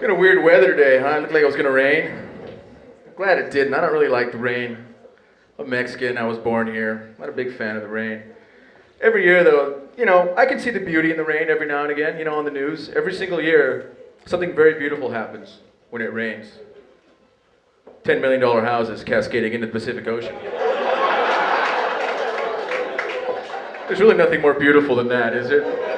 Been a weird weather day, huh? It looked like it was gonna rain. I'm glad it didn't. I don't really like the rain. I'm Mexican, I was born here. Not a big fan of the rain. Every year though, I can see the beauty in the rain every now and again, on the news. Every single year, something very beautiful happens when it rains. $10 million houses cascading into the Pacific Ocean. There's really nothing more beautiful than that, is there?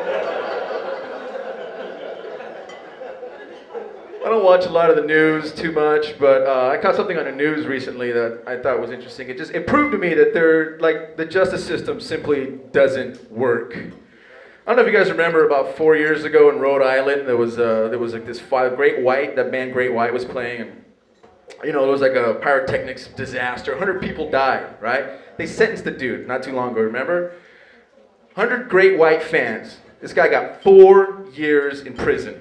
I don't watch a lot of the news too much, but I caught something on the news recently that I thought was interesting. It proved to me that the justice system simply doesn't work. I don't know if you guys remember about 4 years ago in Rhode Island, there was like this Great White, that band Great White was playing, and it was like a pyrotechnics disaster. 100 people died, right? They sentenced the dude not too long ago, remember? 100 Great White fans. This guy got 4 years in prison.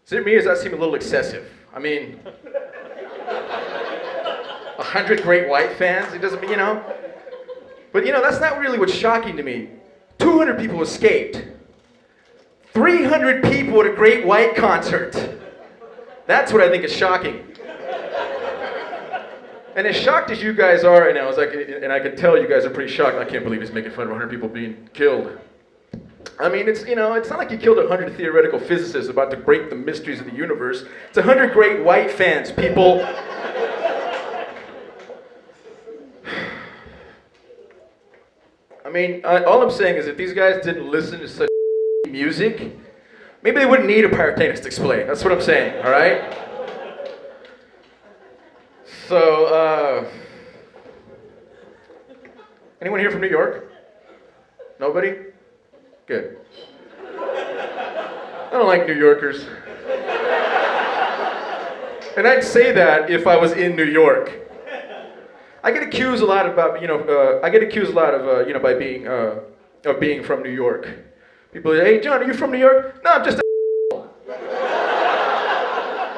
Is it me or does that seem a little excessive? I mean, 100 Great White fans, it doesn't, But that's not really what's shocking to me. 200 people escaped. 300 people at a Great White concert. That's what I think is shocking. And as shocked as you guys are right now, and I can tell you guys are pretty shocked. I can't believe he's making fun of 100 people being killed. I mean, it's not like you killed 100 theoretical physicists about to break the mysteries of the universe. It's 100 Great White fans, people. I mean, all I'm saying is if these guys didn't listen to such music, maybe they wouldn't need a pyrotechnist to explain. That's what I'm saying, all right? So, anyone here from New York? Nobody? Good. I don't like New Yorkers. And I'd say that if I was in New York. I get accused a lot about, by being, of being from New York. People say, hey John, are you from New York? No, I'm just a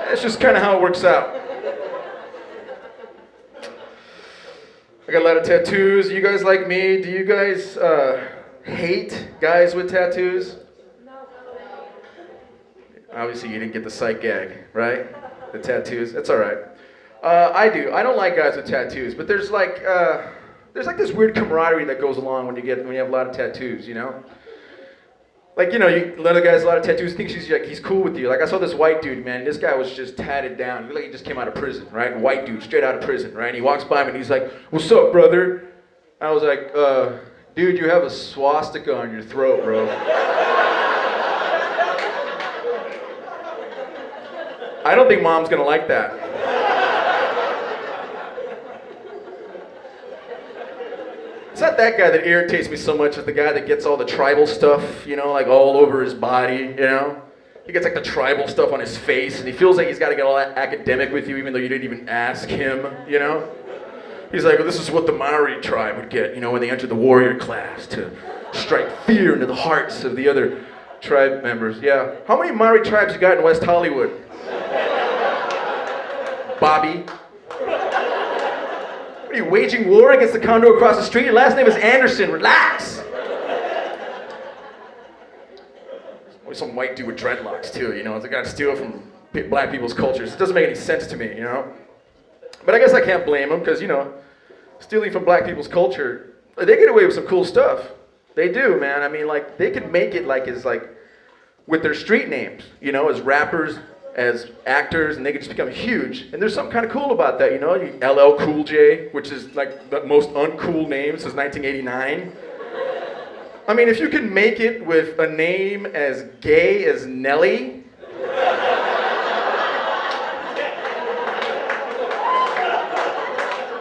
That's just kind of how it works out. I got a lot of tattoos. You guys like me? Do you guys hate guys with tattoos? No. Obviously you didn't get the sight gag, right? The tattoos. That's all right. I do. I don't like guys with tattoos, but there's like this weird camaraderie that goes along when you have a lot of tattoos, Like, a lot of guys with a lot of tattoos think he's cool with you. Like, I saw this white dude, man. This guy was just tatted down. He looked like he just came out of prison, right? White dude, straight out of prison, right? And he walks by me and he's like, "What's up, brother?" I was like, "Dude, you have a swastika on your throat, bro." I don't think mom's gonna like that. It's not that guy that irritates me so much as the guy that gets all the tribal stuff, like all over his body, He gets like the tribal stuff on his face and he feels like he's got to get all academic with you even though you didn't even ask him, He's like, well, this is what the Maori tribe would get, when they entered the warrior class to strike fear into the hearts of the other tribe members. Yeah. How many Maori tribes you got in West Hollywood? Bobby? What are you, waging war against the condo across the street? Your last name is Anderson. Relax. Always some white dude with dreadlocks too, It's a guy to steal from black people's cultures. It doesn't make any sense to me, But I guess I can't blame them because, stealing from black people's culture, they get away with some cool stuff. They do, man. I mean, like, they could make it with their street names, as rappers, as actors, and they could just become huge. And there's something kind of cool about that, LL Cool J, which is like the most uncool name since 1989. I mean, if you can make it with a name as gay as Nelly,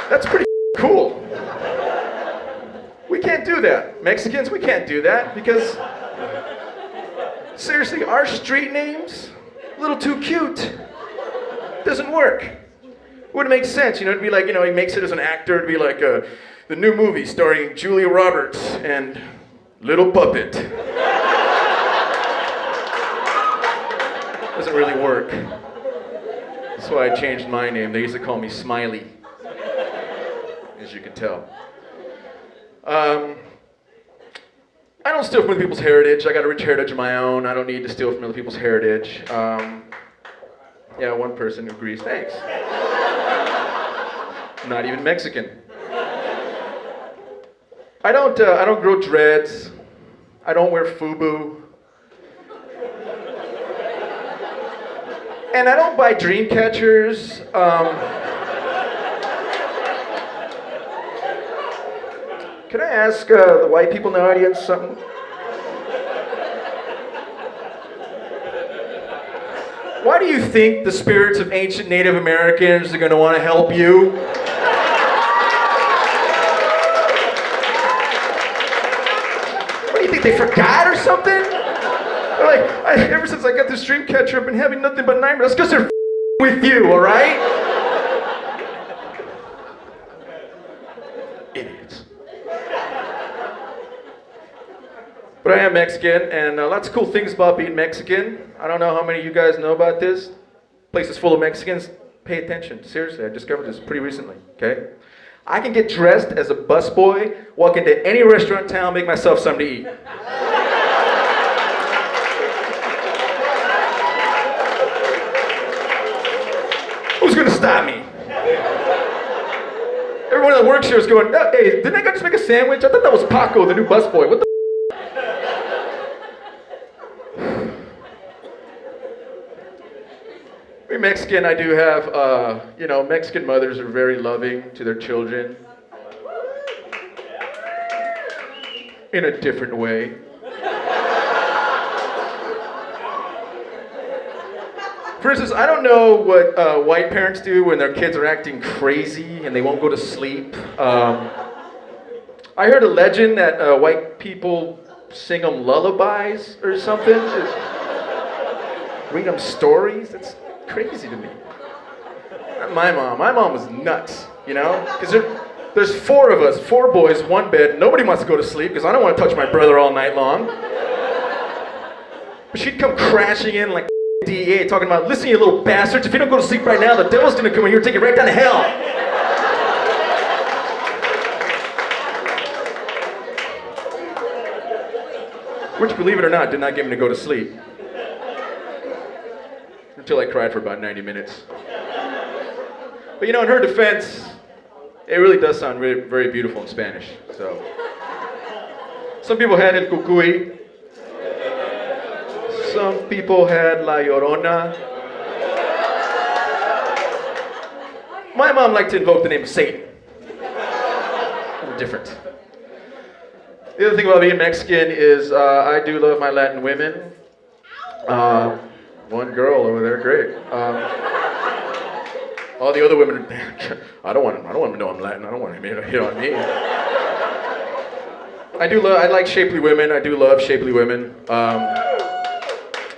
that's pretty cool. We can't do that. Mexicans, we can't do that because, seriously, our street names, a little too cute. Doesn't work. Wouldn't make sense, it'd be like, he makes it as an actor, it'd be like the new movie starring Julia Roberts and Little Puppet. Doesn't really work. That's why I changed my name. They used to call me Smiley, as you can tell. I don't steal from other people's heritage. I got a rich heritage of my own. I don't need to steal from other people's heritage. Yeah, one person agrees. Thanks. Not even Mexican. I don't grow dreads. I don't wear FUBU. And I don't buy dream catchers. Can I ask the white people in the audience something? Why do you think the spirits of ancient Native Americans are going to want to help you? What do you think, they forgot or something? They're like, ever since I got this dream catcher, I've been having nothing but nightmares. That's because they're with you, all right? Idiots. But I am Mexican, and lots of cool things about being Mexican. I don't know how many of you guys know about this. Place is full of Mexicans. Pay attention. Seriously, I discovered this pretty recently, okay? I can get dressed as a busboy, walk into any restaurant in town, make myself something to eat. Who's gonna stop me? Everyone that works here is going, oh, hey, didn't that guy just make a sandwich? I thought that was Paco, the new busboy. What the Being Mexican, I do have, Mexican mothers are very loving to their children in a different way. For instance, I don't know what white parents do when their kids are acting crazy and they won't go to sleep. I heard a legend that white people sing them lullabies or something. Read them stories. That's crazy to me. Not my mom. My mom was nuts, because there's four of us, four boys, one bed. Nobody wants to go to sleep because I don't want to touch my brother all night long. But she'd come crashing in like DEA talking about, listen, you little bastards, if you don't go to sleep right now, the devil's going to come in here and take you right down to hell. Which, believe it or not, did not get me to go to sleep. Until I cried for about 90 minutes. But in her defense, it really does sound really, very beautiful in Spanish. So, some people had El Cucuy. Some people had La Llorona. My mom liked to invoke the name of Satan. A little different. The other thing about being Mexican is I do love my Latin women. One girl over there, great. All the other women, I don't want them to know I'm Latin. I don't want them to hit on me. I like shapely women. I do love shapely women.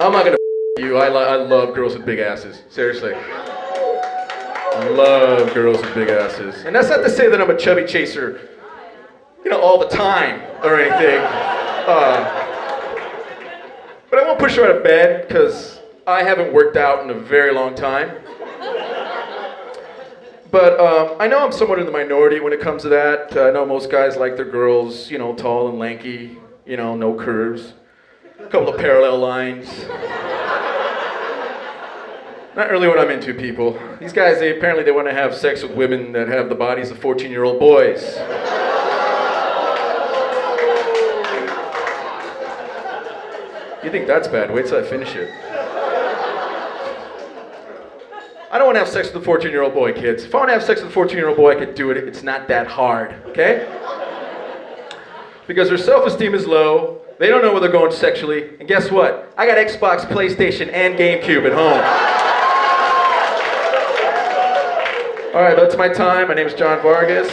I'm not gonna you. I love girls with big asses. Seriously. I love girls with big asses. And that's not to say that I'm a chubby chaser, all the time or anything. But I won't push her out of bed because I haven't worked out in a very long time. But I know I'm somewhat in the minority when it comes to that. I know most guys like their girls, tall and lanky, no curves, a couple of parallel lines. Not really what I'm into, people. These guys, they want to have sex with women that have the bodies of 14-year-old boys. You think that's bad? Wait till I finish it. I don't want to have sex with a 14-year-old boy, kids. If I want to have sex with a 14-year-old boy, I could do it. It's not that hard, okay? Because their self-esteem is low. They don't know where they're going sexually. And guess what? I got Xbox, PlayStation, and GameCube at home. All right, that's my time. My name is John Vargas.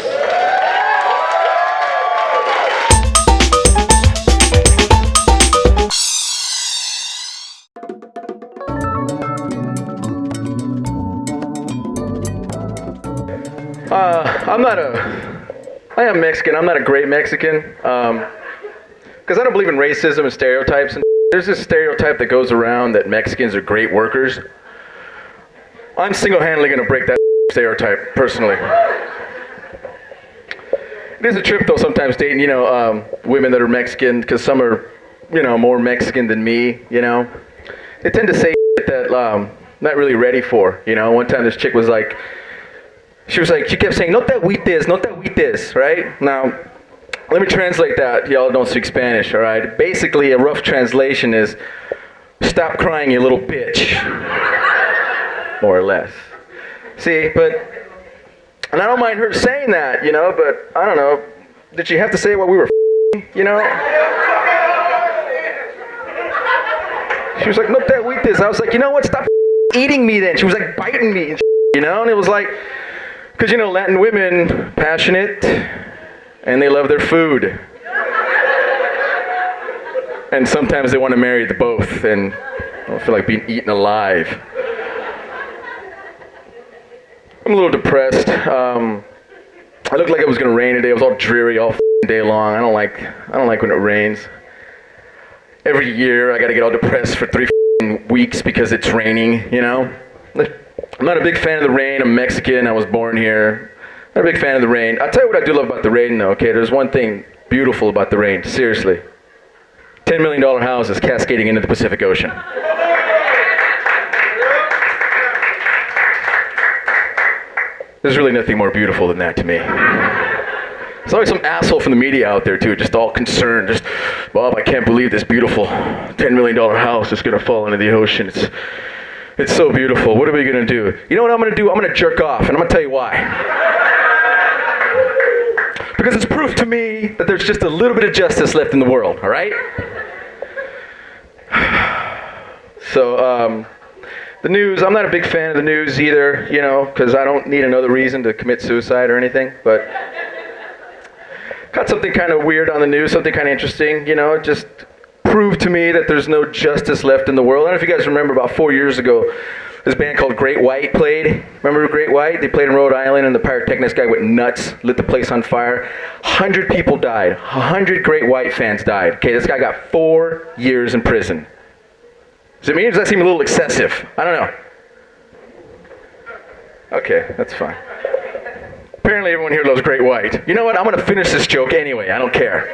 I am Mexican. I'm not a great Mexican. Because I don't believe in racism and stereotypes. And there's this stereotype that goes around that Mexicans are great workers. I'm single-handedly going to break that stereotype, personally. It is a trip, though, sometimes dating, women that are Mexican, because some are, more Mexican than me, They tend to say that, not really ready for. You know, one time this chick was like, she kept saying, no te agüites, right? Now, let me translate that. Y'all don't speak Spanish, all right? Basically, a rough translation is, stop crying, you little bitch. More or less. See, and I don't mind her saying that, you know, but I don't know. Did she have to say what we were you know? She was like, no te agüites. I was like, you know what? Stop eating me then. She was like biting me and you know? And it was like, because, you know, Latin women, passionate, and they love their food. And sometimes they want to marry the both, and I don't feel like being eaten alive. I'm a little depressed. I looked like it was gonna rain today. It was all dreary all day long. I don't like when it rains. Every year I gotta get all depressed for 3 weeks because it's raining, you know? I'm not a big fan of the rain. I'm Mexican. I was born here. Not a big fan of the rain. I'll tell you what I do love about the rain though, okay? There's one thing beautiful about the rain, seriously. $10 million houses cascading into the Pacific Ocean. There's really nothing more beautiful than that to me. There's always some asshole from the media out there too, just all concerned, just, Bob, I can't believe this beautiful $10 million house is gonna fall into the ocean. It's so beautiful. What are we gonna do? You know what I'm gonna do? I'm gonna jerk off, and I'm gonna tell you why. Because it's proof to me that there's just a little bit of justice left in the world, all right? So, the news, I'm not a big fan of the news either, you know, because I don't need another reason to commit suicide or anything, but got something kind of weird on the news, something kind of interesting, you know, just proved to me that there's no justice left in the world. I don't know if you guys remember about 4 years ago, this band called Great White played. Remember Great White? They played in Rhode Island, and the pyrotechnics guy went nuts, lit the place on fire. 100 people died. 100 Great White fans died. Okay, this guy got 4 years in prison. Does it mean, does that seem a little excessive? I don't know. Okay, that's fine. Apparently everyone here loves Great White. You know what? I'm going to finish this joke anyway. I don't care.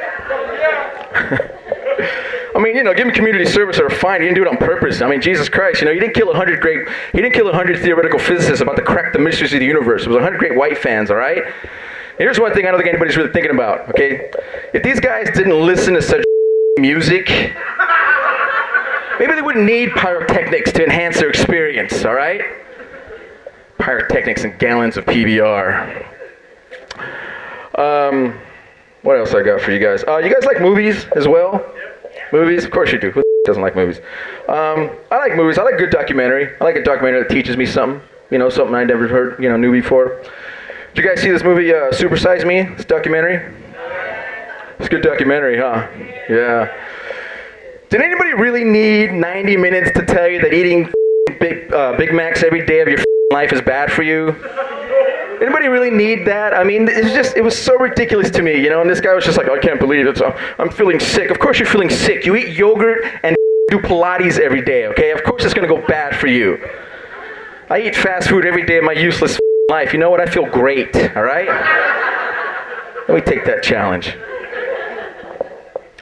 I mean, you know, give me community service or fine. You didn't do it on purpose. I mean, Jesus Christ, you know, he didn't kill 100 theoretical physicists about to crack the mysteries of the universe. It was 100 Great White fans, all right? Here's one thing I don't think anybody's really thinking about, okay? If these guys didn't listen to such music, maybe they wouldn't need pyrotechnics to enhance their experience, all right? Pyrotechnics and gallons of PBR. What else I got for you guys? You guys like movies as well? Movies? Of course you do. Who doesn't like movies? I like movies. I like good documentary. I like a documentary that teaches me something. You know, something I never heard, you know, knew before. Did you guys see this movie, Super Size Me? This documentary? It's a good documentary, huh? Yeah. Did anybody really need 90 minutes to tell you that eating Big Macs every day of your life is bad for you? Anybody really need that? I mean, it was so ridiculous to me, you know, and this guy was just like, I can't believe it, I'm feeling sick. Of course you're feeling sick. You eat yogurt and do Pilates every day, okay? Of course it's gonna go bad for you. I eat fast food every day of my useless life. You know what? I feel great, all right? Let me take that challenge.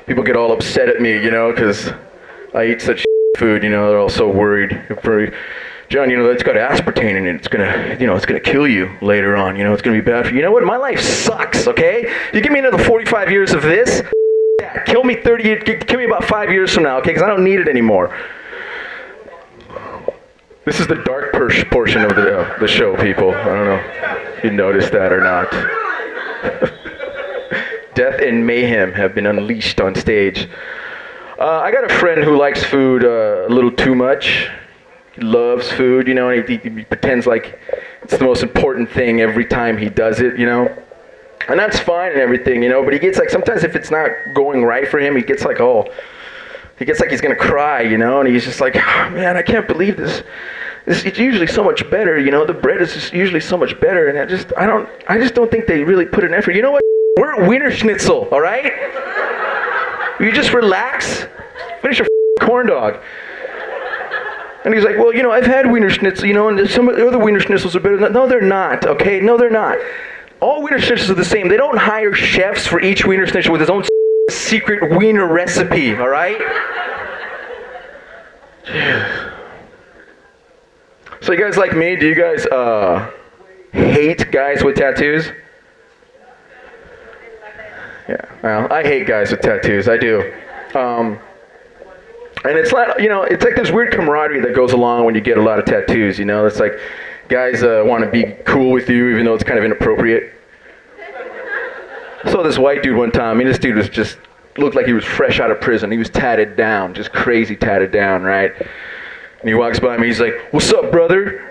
People get all upset at me, you know, because I eat such food, you know, they're all so worried. John, you know, that's got aspartame in it. It's gonna, you know, it's gonna kill you later on. You know, it's gonna be bad for you. You know what? My life sucks, okay? You give me another 45 years of this, yeah, kill me kill me about 5 years from now, okay? Because I don't need it anymore. This is the dark portion of the show, people. I don't know if you noticed that or not. Death and mayhem have been unleashed on stage. I got a friend who likes food a little too much. He loves food, you know, and he pretends like it's the most important thing every time he does it, you know. And that's fine and everything, you know, but he gets like, sometimes if it's not going right for him, he gets like he's gonna cry, you know, and he's just like, oh, man, I can't believe this. It's usually so much better, you know, the bread is just usually so much better, and I just don't think they really put an effort. You know what? We're at Wiener Schnitzel, all right? You just relax, finish your corn dog. And he's like, well, you know, I've had Wiener Schnitzel, you know, and some of the other Wiener Schnitzels are better than that. No, they're not, okay? No, they're not. All Wiener Schnitzels are the same. They don't hire chefs for each Wiener Schnitzel with his own secret Wiener recipe, all right? Jeez. So you guys like me? Do you guys hate guys with tattoos? Yeah, well, I hate guys with tattoos. I do. And it's not, it's like this weird camaraderie that goes along when you get a lot of tattoos, It's like guys want to be cool with you even though it's kind of inappropriate. I saw this white dude one time. This dude was just, looked like he was fresh out of prison. He was tatted down, just crazy tatted down, right? And he walks by me, he's like, "What's up, brother?"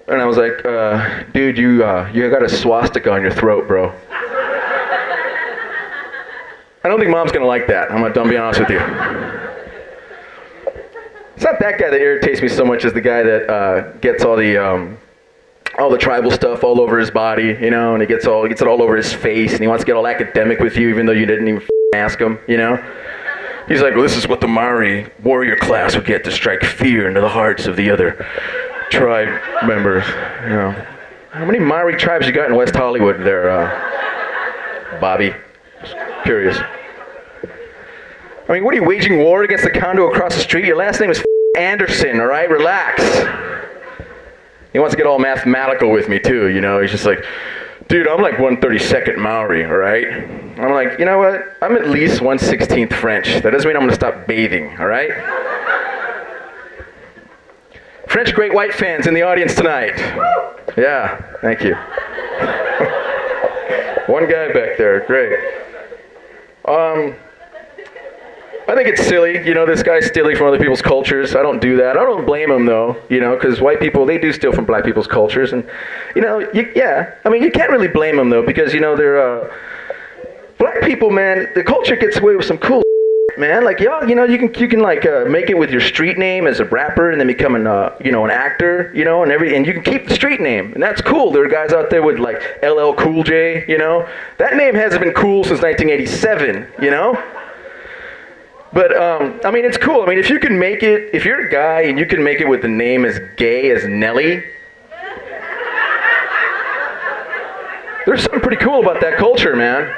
And I was like, "Dude, you got a swastika on your throat, bro." I don't think mom's gonna like that. I'm gonna be honest with you. It's not that guy that irritates me so much as the guy that gets all the tribal stuff all over his body, and he gets it all over his face, and he wants to get all academic with you, even though you didn't even ask him, He's like, "Well, this is what the Maori warrior class would get to strike fear into the hearts of the other tribe members." How many Maori tribes you got in West Hollywood there, Bobby? Just curious. I mean, what are you, waging war against the condo across the street? Your last name is Anderson, all right? Relax. He wants to get all mathematical with me, too, He's just like, "Dude, I'm like 1/32nd Maori, all right?" I'm like, "You know what? I'm at least 1/16th French. That doesn't mean I'm going to stop bathing, all right?" French Great White fans in the audience tonight. Yeah, thank you. One guy back there, great. I think it's silly, this guy's stealing from other people's cultures. I don't do that. I don't blame him though, because white people, they do steal from black people's cultures, and you can't really blame them though, because they're black people, man. The culture gets away with some cool, man. Like y'all, you can like make it with your street name as a rapper, and then become an actor, and you can keep the street name, and that's cool. There are guys out there with like LL Cool J, that name hasn't been cool since 1987, But, it's cool. If you can make it, if you're a guy and you can make it with the name as gay as Nelly, there's something pretty cool about that culture, man.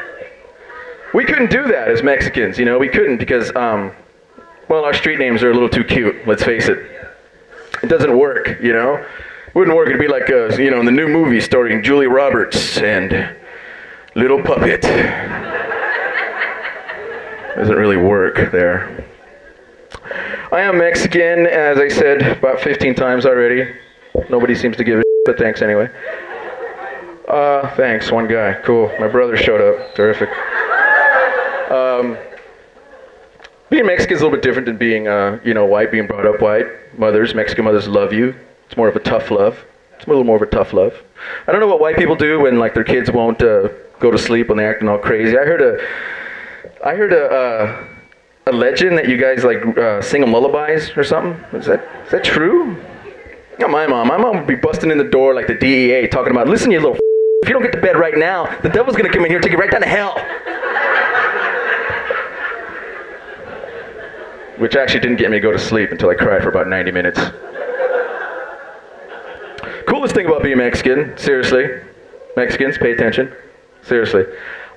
We couldn't do that as Mexicans, we couldn't because, our street names are a little too cute, let's face it. It doesn't work, It wouldn't work. It'd be like, in the new movie starring Julia Roberts and Little Puppet. Doesn't really work there. I am Mexican, as I said about 15 times already. Nobody seems to give a shit, but thanks anyway. Thanks, one guy. Cool. My brother showed up. Terrific. Being Mexican is a little bit different than being, white, being brought up white. Mexican mothers love you. It's more of a tough love. It's a little more of a tough love. I don't know what white people do when, like, their kids won't go to sleep when they're acting all crazy. I heard a legend that you guys like sing them lullabies or something. Is that true? Not my mom. My mom would be busting in the door like the DEA talking about, "Listen, you little if you don't get to bed right now, the devil's gonna come in here and take you right down to hell." Which actually didn't get me to go to sleep until I cried for about 90 minutes. Coolest thing about being Mexican, seriously. Mexicans, pay attention. Seriously.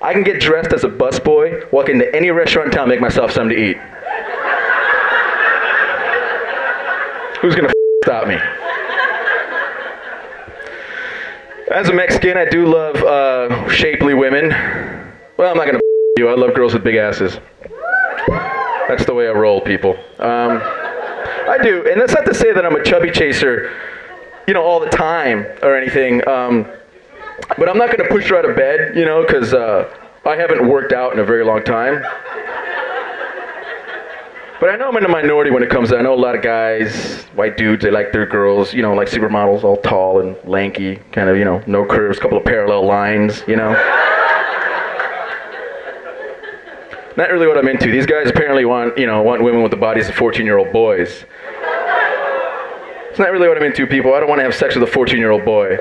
I can get dressed as a busboy, walk into any restaurant in town, make myself something to eat. Who's gonna stop me? As a Mexican, I do love shapely women. Well, I'm not gonna you. I love girls with big asses. That's the way I roll, people. I do, and that's not to say that I'm a chubby chaser, all the time or anything. But I'm not going to push her out of bed, because I haven't worked out in a very long time. But I know I'm in a minority when it comes to, I know a lot of guys, white dudes, they like their girls, like supermodels, all tall and lanky, kind of, no curves, couple of parallel lines, Not really what I'm into. These guys apparently want women with the bodies of 14-year-old boys. It's not really what I'm into, people. I don't want to have sex with a 14-year-old boy.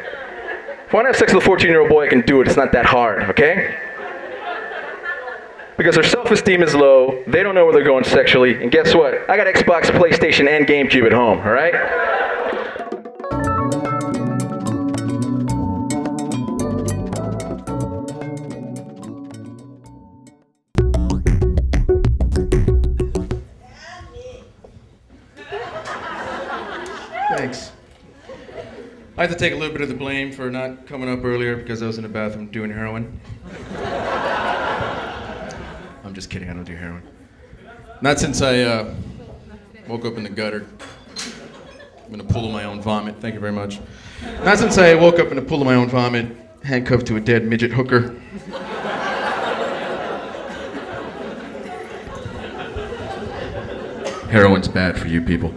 If I want to have sex with a 14-year-old boy, I can do it. It's not that hard, okay? Because their self-esteem is low, they don't know where they're going sexually, and guess what? I got Xbox, PlayStation, and GameCube at home, all right? Thanks. I have to take a little bit of the blame for not coming up earlier because I was in the bathroom doing heroin. I'm just kidding, I don't do heroin. Not since I woke up in the gutter. I'm in a pool of my own vomit, thank you very much. Not since I woke up in a pool of my own vomit, handcuffed to a dead midget hooker. Heroin's bad for you people.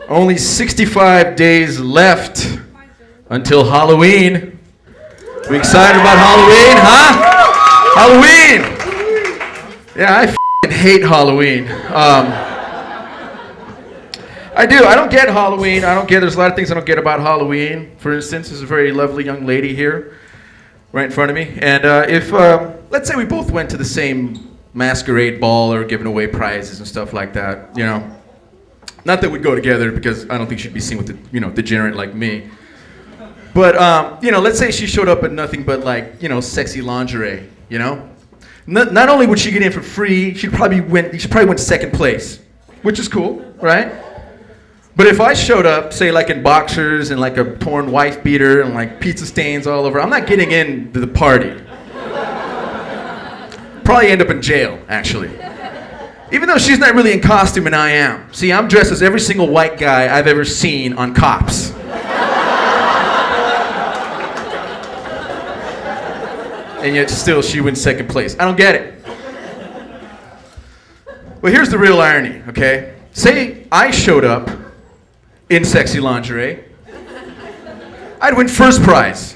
Only 65 days left until Halloween. We excited about Halloween, huh? Halloween! Yeah, I f***ing hate Halloween. I do. I don't get Halloween. There's a lot of things I don't get about Halloween. For instance, there's a very lovely young lady here, right in front of me. And if, let's say we both went to the same masquerade ball or giving away prizes and stuff like that, you know. Not that we'd go together because I don't think she'd be seen with a, degenerate like me. But, let's say she showed up at nothing but sexy lingerie, Not only would she get in for free, she probably went second place, which is cool, right? But if I showed up, say in boxers and a torn wife beater and pizza stains all over, I'm not getting into the party. Probably end up in jail, actually. Even though she's not really in costume and I am. See, I'm dressed as every single white guy I've ever seen on Cops. And yet still she wins second place. I don't get it. Well, here's the real irony, okay? Say I showed up in sexy lingerie. I'd win first prize.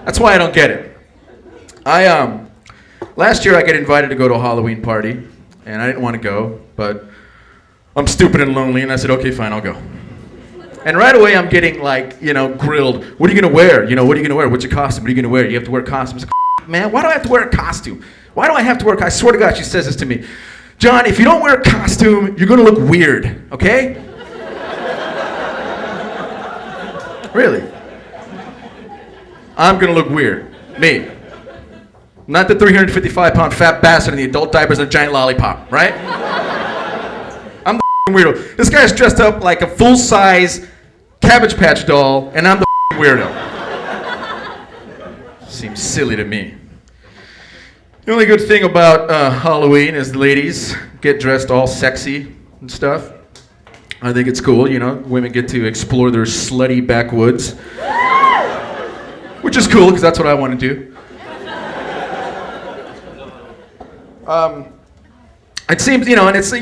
That's why I don't get it. Last year I got invited to go to a Halloween party, and I didn't want to go, but I'm stupid and lonely, and I said, okay, fine, I'll go. And right away I'm getting grilled. What are you gonna wear? What are you gonna wear? What's your costume? What are you gonna wear? You have to wear costumes. Man, why do I have to wear a costume? Why do I have to wear a costume? I swear to God, she says this to me. John, if you don't wear a costume, you're gonna look weird, okay? Really? I'm gonna look weird. Me. Not the 355-pound fat bastard in the adult diapers and a giant lollipop, right? I'm the weirdo. This guy's dressed up like a full-size Cabbage Patch doll, and I'm the weirdo. Seems silly to me. The only good thing about Halloween is the ladies get dressed all sexy and stuff. I think it's cool, women get to explore their slutty backwoods. Which is cool, because that's what I want to do. It seems, and it's, I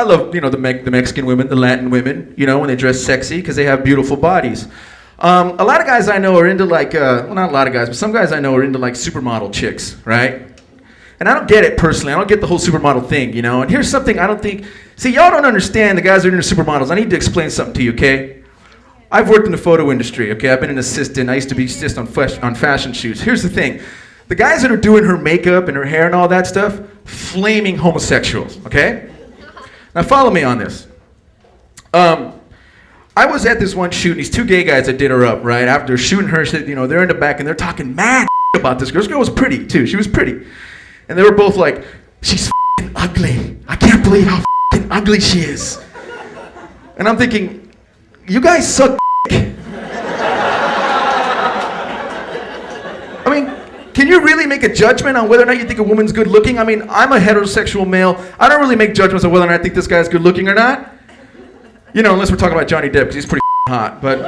love, the Mexican women, the Latin women, when they dress sexy, because they have beautiful bodies. A lot of guys I know are into well, not a lot of guys, but some guys I know are into supermodel chicks, right? And I don't get it personally. I don't get the whole supermodel thing, And here's something I don't think, see, y'all don't understand the guys that are into supermodels. I need to explain something to you, okay? I've worked in the photo industry, okay? I've been an assistant. I used to be assistant on fashion shoots. Here's the thing. The guys that are doing her makeup and her hair and all that stuff, flaming homosexuals, okay? Now follow me on this. I was at this one shoot, and these two gay guys that did her up, right? After shooting her, they're in the back, and they're talking mad about this girl. This girl was pretty, too. She was pretty. And they were both like, she's f***ing ugly. I can't believe how f***ing ugly she is. And I'm thinking, you guys suck dick. I mean, can you really make a judgment on whether or not you think a woman's good looking? I mean, I'm a heterosexual male. I don't really make judgments on whether or not I think this guy's good looking or not. Unless we're talking about Johnny Depp, because he's pretty hot, but...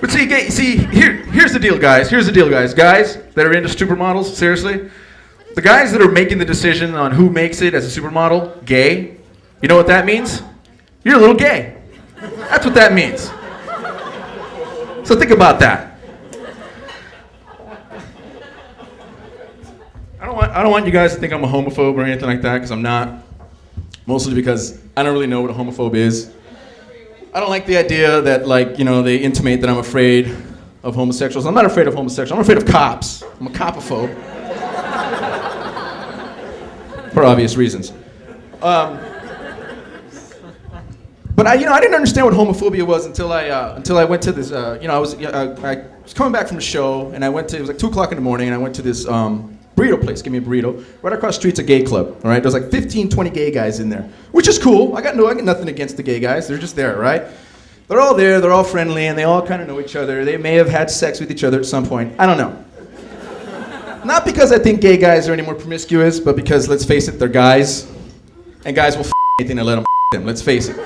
But here's the deal, guys. Guys that are into supermodels, seriously. The guys that are making the decision on who makes it as a supermodel, gay, you know what that means? You're a little gay. That's what that means. So think about that. I don't want you guys to think I'm a homophobe or anything like that, because I'm not. Mostly because I don't really know what a homophobe is. I don't like the idea that, they intimate that I'm afraid of homosexuals. I'm not afraid of homosexuals. I'm afraid of cops. I'm a copophobe. For obvious reasons. But I didn't understand what homophobia was until I went to this. I was coming back from the show, and I went to, it was 2:00 in the morning, and I went to this burrito place, give me a burrito. Right across the street's a gay club, all right? There's like 15, 20 gay guys in there, which is cool. I got nothing against the gay guys. They're just there, right? They're all there, they're all friendly, and they all kind of know each other. They may have had sex with each other at some point. I don't know. Not because I think gay guys are any more promiscuous, but because, let's face it, they're guys. And guys will anything to let them, let's face it.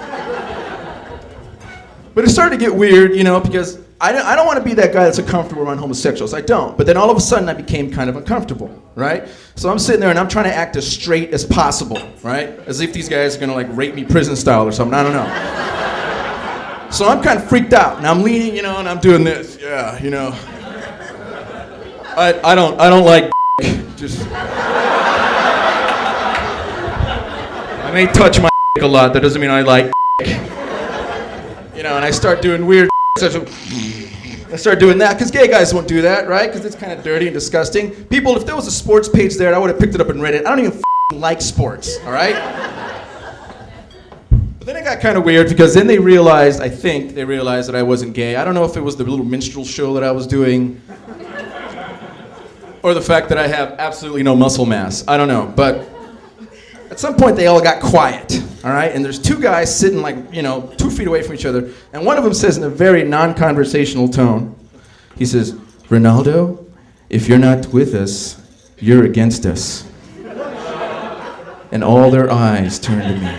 But it started to get weird, you know, because I don't want to be that guy that's uncomfortable around homosexuals. I don't. But then all of a sudden I became kind of uncomfortable, right? So I'm sitting there and I'm trying to act as straight as possible, right? As if these guys are going to like rape me prison style or something. I don't know. So I'm kind of freaked out and I'm leaning, you know, and I'm doing this. Yeah, you know. I don't like just. I may touch my a lot. That doesn't mean I like. You know, and I start doing weird. I start doing that because gay guys won't do that, right? Because it's kind of dirty and disgusting. People, if there was a sports page there, I would have picked it up and read it. I don't even like sports, all right? But then it got kind of weird because then they realized, I think they realized that I wasn't gay. I don't know if it was the little minstrel show that I was doing or the fact that I have absolutely no muscle mass. I don't know, but at some point they all got quiet, all right? And there's two guys sitting like, you know, 2 feet away from each other. And one of them says in a very non-conversational tone, he says, "Ronaldo, if you're not with us, you're against us." And all their eyes turned to me.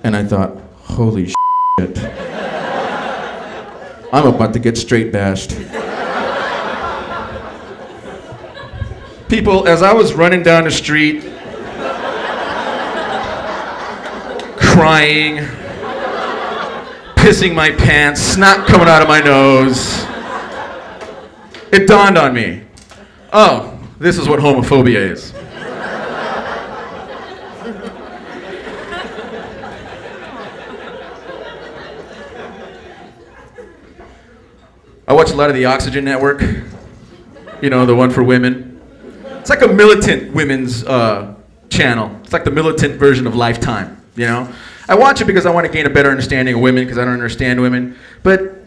And I thought, holy shit. I'm about to get straight bashed. People, as I was running down the street, crying, pissing my pants, snot coming out of my nose, it dawned on me, oh, this is what homophobia is. I watch a lot of the Oxygen Network, you know, the one for women. It's like a militant women's channel. It's like the militant version of Lifetime, you know? I watch it because I want to gain a better understanding of women because I don't understand women. But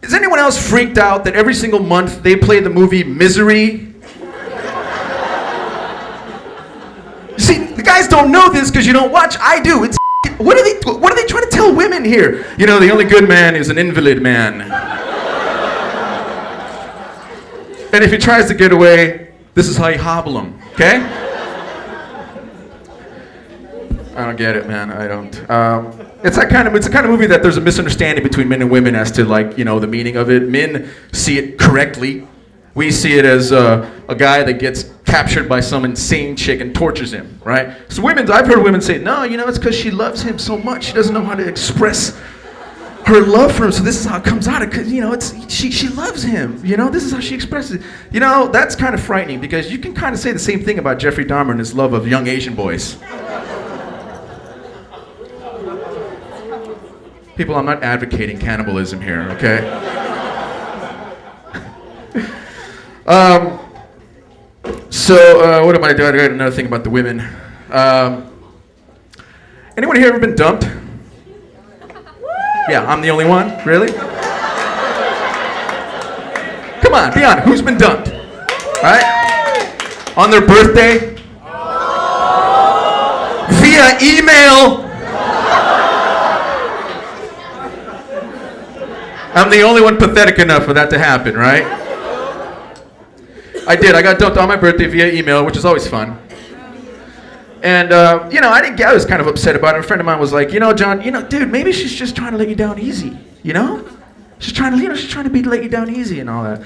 is anyone else freaked out that every single month they play the movie Misery? See, the guys don't know this because you don't watch. I do. It's what are they trying to tell women here? You know, the only good man is an invalid man. And if he tries to get away, this is how you hobble him, okay? I don't get it, man. I don't. It's the kind of movie that there's a misunderstanding between men and women as to, like, you know, the meaning of it. Men see it correctly. We see it as a guy that gets captured by some insane chick and tortures him, right? So I've heard women say, no, you know, it's because she loves him so much. She doesn't know how to express her love for him, so this is how it comes out. Because, you know, she loves him. You know, this is how she expresses it. You know, that's kind of frightening because you can kind of say the same thing about Jeffrey Dahmer and his love of young Asian boys. People, I'm not advocating cannibalism here, okay? What am I doing? I got another thing about the women. Anyone here ever been dumped? Yeah, I'm the only one? Really? Come on, be honest. Who's been dumped? Right? On their birthday? Via email? I'm the only one pathetic enough for that to happen, right? I did. I got dumped on my birthday via email, which is always fun. And, you know, I was kind of upset about it. A friend of mine was like, you know, John, you know, dude, maybe she's just trying to let you down easy, you know? She's trying to let you down easy and all that.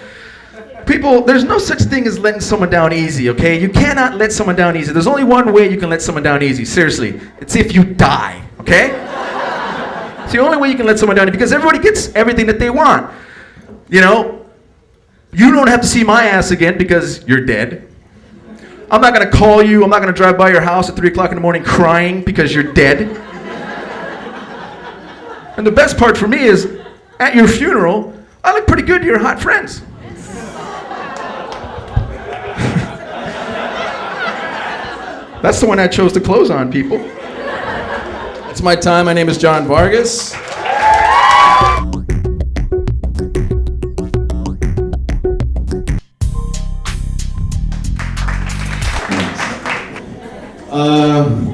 People, there's no such thing as letting someone down easy, okay? You cannot let someone down easy. There's only one way you can let someone down easy, seriously. It's if you die, okay? It's the only way you can let someone down because everybody gets everything that they want. You know, you don't have to see my ass again because you're dead. I'm not gonna call you, I'm not gonna drive by your house at 3 o'clock in the morning crying because you're dead. And the best part for me is, at your funeral, I look pretty good to your hot friends. That's the one I chose to close on, people. It's my time. My name is John Vargas.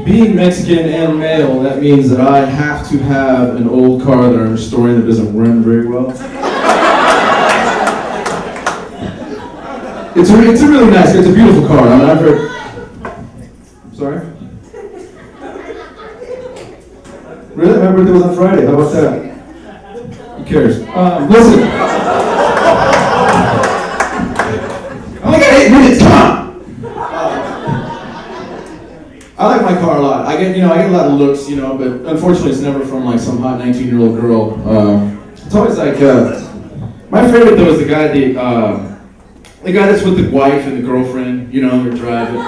Being Mexican and male, that means that I have to have an old car that I'm restoring that doesn't run very well. It's a really nice, it's a beautiful car. I mean, I've heard... Sorry? Really? My birthday was on Friday. How about that? Who cares? Listen. I only got 8 minutes. Come on. I like my car a lot. I get a lot of looks, but unfortunately, it's never from like some hot 19-year-old girl. It's always like my favorite though is the guy that's with the wife and the girlfriend. They're driving.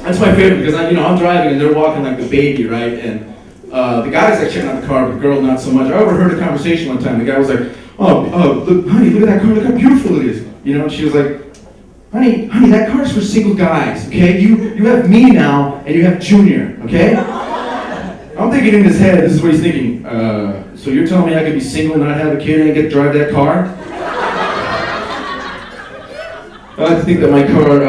That's my favorite because I'm driving and they're walking like the baby, right? And the guy's like checking out the car, but the girl not so much. I overheard a conversation one time. The guy was like, look, honey, look at that car, look how beautiful it is. And she was like, honey, that car's for single guys, okay? You have me now, and you have Junior, okay? I'm thinking in his head, this is what he's thinking. So you're telling me I could be single and not have a kid and get to drive that car? I like to think that my car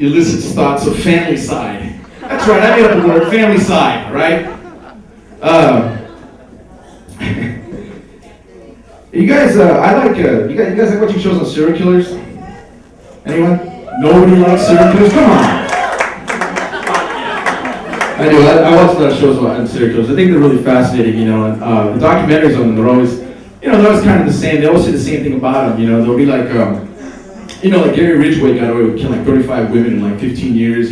elicits thoughts of family side. That's right, I made up the word, family side, right? You guys like watching shows on serial killers? Anyone? Nobody likes serial killers? Come on! I do. I watch a lot of shows on serial killers. I think they're really fascinating, and the documentaries on them, they're always kind of the same. They always say the same thing about them, They'll be like, like Gary Ridgway got away with killing like 35 women in like 15 years,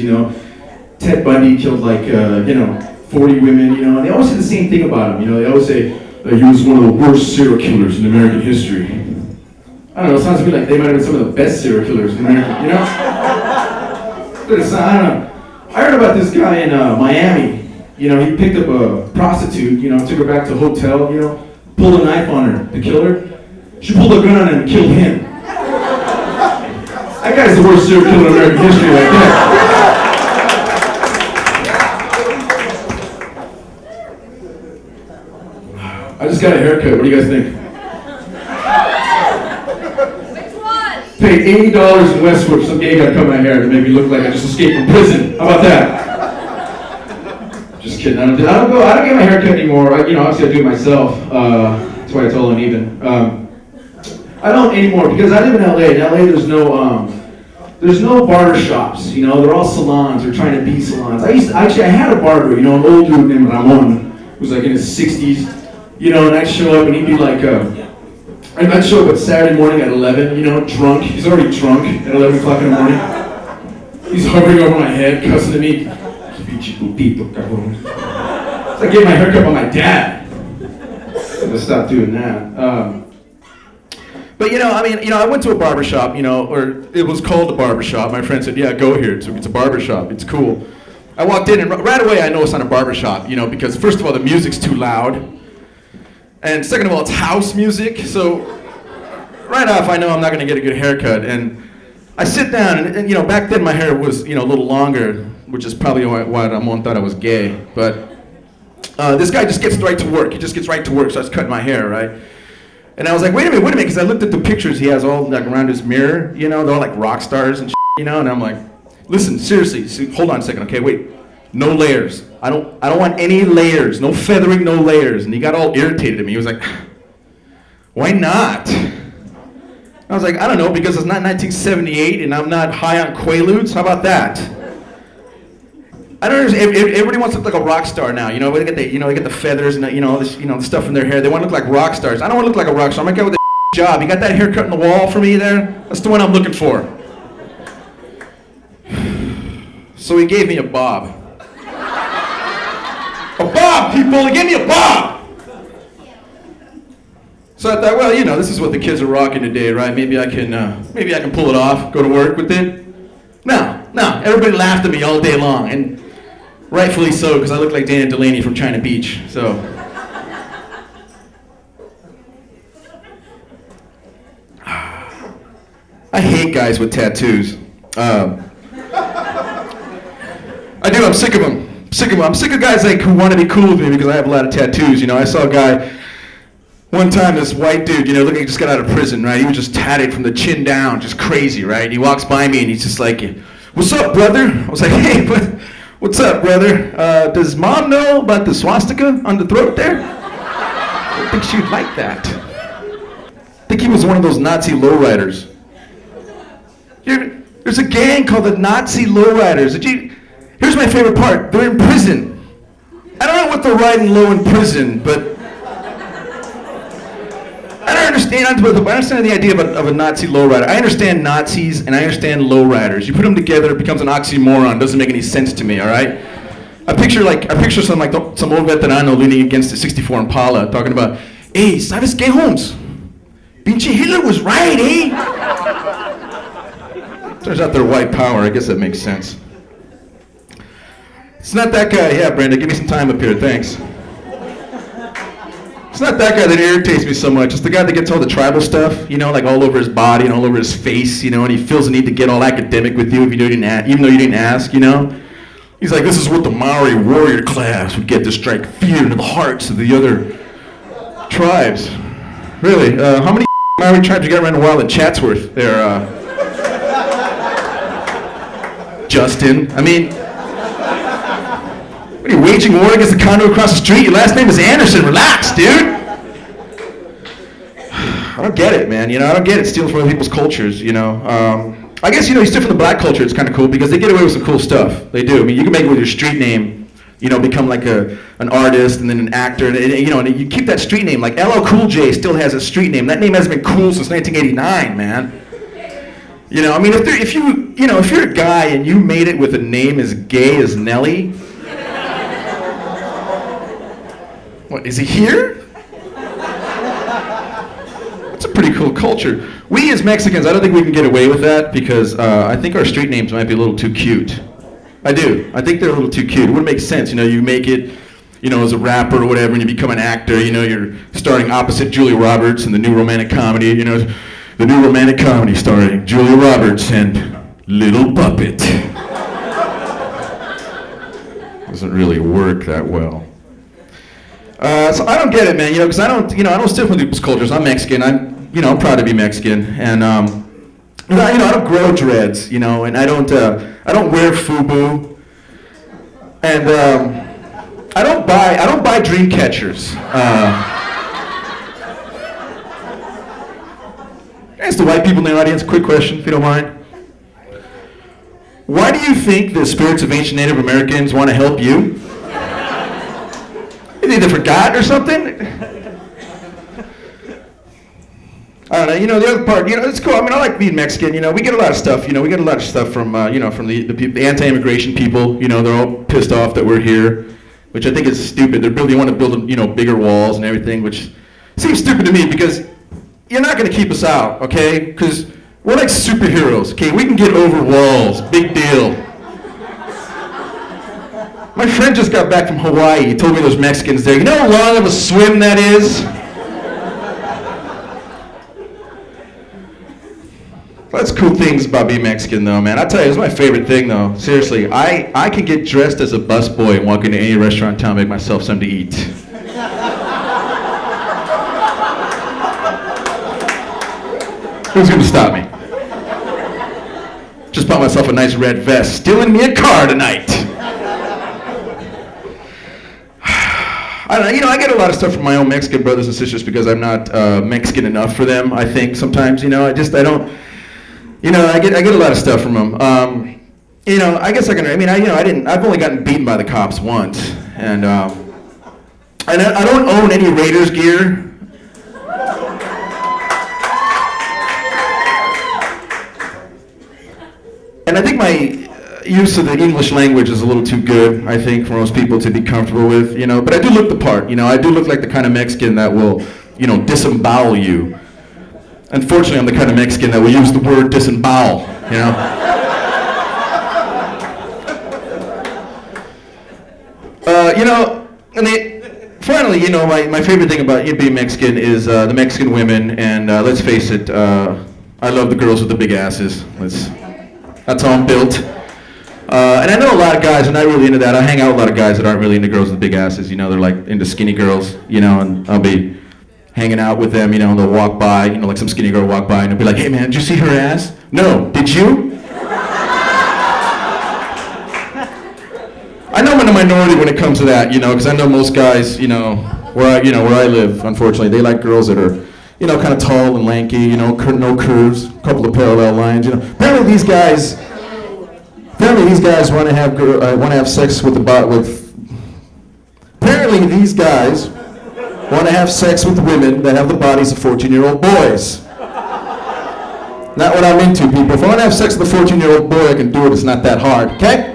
Ted Bundy killed like, 40 women, and they always say the same thing about him, They always say that he was one of the worst serial killers in American history. I don't know, it sounds to me like they might have been some of the best serial killers in America, But I don't know. I heard about this guy in Miami. He picked up a prostitute, took her back to a hotel, pulled a knife on her to kill her. She pulled a gun on him and killed him. That guy's the worst serial killer in American history right there. I just got a haircut, what do you guys think? Paid $80 in Westwood for some gay guy to cut my hair to make me look like I just escaped from prison. How about that? Just kidding. I don't get my hair cut anymore. Obviously I do it myself. That's why it's all uneven. I don't anymore because I live in LA. In LA there's no barber shops. They're all salons. They're trying to be salons. I had a barber. An old dude named Ramon, who was like in his 60s. And I'd show up and he'd be like. I'd show up at Saturday morning at 11, drunk. He's already drunk at 11 o'clock in the morning. He's hovering over my head, cussing at me. It's like getting my haircut by my dad. I'm gonna stop doing that. But I went to a barbershop, or it was called a barbershop. My friend said, yeah, go here. It's a barbershop. It's cool. I walked in and right away I know it's not a barbershop, because first of all, the music's too loud. And second of all, it's house music, so right off I know I'm not going to get a good haircut. And I sit down, and back then my hair was, a little longer, which is probably why Ramon thought I was gay. But this guy just gets right to work. He just gets right to work, starts cutting my hair, right? And I was like, wait a minute, because I looked at the pictures he has all like around his mirror, they're all like rock stars and and I'm like, listen, seriously, hold on a second, okay, wait. No layers. I don't want any layers. No feathering, no layers. And he got all irritated at me. He was like, why not? I was like, I don't know, because it's not 1978 and I'm not high on Quaaludes. How about that? I don't understand. Everybody wants to look like a rock star now. They get the feathers and all this, the stuff in their hair. They want to look like rock stars. I don't want to look like a rock star. I'm a guy with a job. You got that haircut in the wall for me there? That's the one I'm looking for. So he gave me a bob. A bob, people! He gave me a bob! So I thought, well, this is what the kids are rocking today, right? Maybe I can pull it off, go to work with it. No, everybody laughed at me all day long, and rightfully so, because I look like Dana Delaney from China Beach, so. I hate guys with tattoos. I do, I'm sick of them. I'm sick of guys who want to be cool with me because I have a lot of tattoos. I saw a guy one time, this white dude, looking like he just got out of prison, right? He was just tatted from the chin down, just crazy, right? He walks by me and he's just like, "What's up, brother?" I was like, "Hey, what's up, brother? Does mom know about the swastika on the throat there?" I think she'd like that. I think he was one of those Nazi lowriders. There's a gang called the Nazi lowriders. Here's my favorite part. They're in prison. I don't know what they're riding low in prison, but I don't understand. I understand the idea of a Nazi lowrider. I understand Nazis and I understand lowriders. You put them together, it becomes an oxymoron. It doesn't make any sense to me. All right. I picture some old veterano leaning against a '64 Impala, talking about, "Hey, ¿sabes qué, Holmes? Pinche Hitler was right, eh?" Turns out they're white power. I guess that makes sense. It's not that guy. Yeah, Brenda, give me some time up here. Thanks. It's not that guy that irritates me so much. It's the guy that gets all the tribal stuff, like all over his body and all over his face, and he feels the need to get all academic with you even though you didn't ask, He's like, "This is what the Maori warrior class would get to strike fear into the hearts of the other tribes." Really? How many Maori tribes you got around the wild in Chatsworth there, Justin? I mean, what are you, waging war against the condo across the street? Your last name is Anderson. Relax, dude. I don't get it, man. I don't get it. Stealing from other people's cultures, I guess, you steal from the black culture. It's kind of cool because they get away with some cool stuff. They do. I mean, you can make it with your street name, become like an artist and then an actor. And you keep that street name. Like LL Cool J still has a street name. That name hasn't been cool since 1989, man. I mean, if you're a guy and you made it with a name as gay as Nelly, what, is he here? That's a pretty cool culture. We as Mexicans, I don't think we can get away with that because I think our street names might be a little too cute. I do. I think they're a little too cute. It wouldn't make sense, you make it, as a rapper or whatever, and you become an actor, you're starring opposite Julia Roberts in the new romantic comedy, the new romantic comedy starring Julia Roberts and Little Puppet. Doesn't really work that well. So I don't get it, man, because I don't steal from people's cultures. I'm Mexican. I'm proud to be Mexican, and I don't grow dreads, and I don't wear FUBU, and I don't buy dream catchers. Ask the white people in the audience a quick question, if you don't mind. Why do you think the spirits of ancient Native Americans want to help you? They forgot or something? I don't know. The other part, it's cool. I mean, I like being Mexican. We get a lot of stuff. We get a lot of stuff from, from the anti-immigration people. They're all pissed off that we're here, which I think is stupid. They want to build, bigger walls and everything, which seems stupid to me because you're not going to keep us out, okay? Because we're like superheroes, okay? We can get over walls. Big deal. My friend just got back from Hawaii. He told me there's Mexicans there. You know how long of a swim that is? That's cool things about being Mexican, though, man. I tell you, it's my favorite thing, though. Seriously, I can get dressed as a busboy and walk into any restaurant in town and make myself something to eat. Who's gonna stop me? Just bought myself a nice red vest. Stealing me a car tonight. I don't know, I get a lot of stuff from my own Mexican brothers and sisters because I'm not Mexican enough for them, I think, sometimes, I get a lot of stuff from them. I guess I've only gotten beaten by the cops once, and I don't own any Raiders gear. And I think my use of the English language is a little too good, I think, for most people to be comfortable with, But I do look the part, I do look like the kind of Mexican that will, disembowel you. Unfortunately, I'm the kind of Mexican that will use the word disembowel, Finally, my favorite thing about being Mexican is the Mexican women, and let's face it, I love the girls with the big asses. That's how I'm built. And I know a lot of guys are not really into that. I hang out with a lot of guys that aren't really into girls with big asses. They're like into skinny girls, and I'll be hanging out with them, and they'll walk by, like some skinny girl will walk by and they'll be like, "Hey man, did you see her ass?" "No, did you?" the minority when it comes to that, because I know most guys, where I live, unfortunately, they like girls that are, kind of tall and lanky, no curves, a couple of parallel lines, Apparently these guys want to have sex with Apparently these guys want to have sex with women that have the bodies of 14-year-old boys. Not what I'm into, people. If I want to have sex with a 14-year-old boy, I can do it. It's not that hard, okay?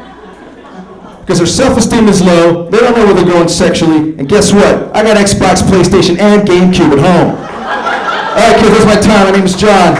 Because their self-esteem is low, they don't know where they're going sexually, and guess what? I got Xbox, PlayStation, and GameCube at home. All right, kids, that's my time. My name is John.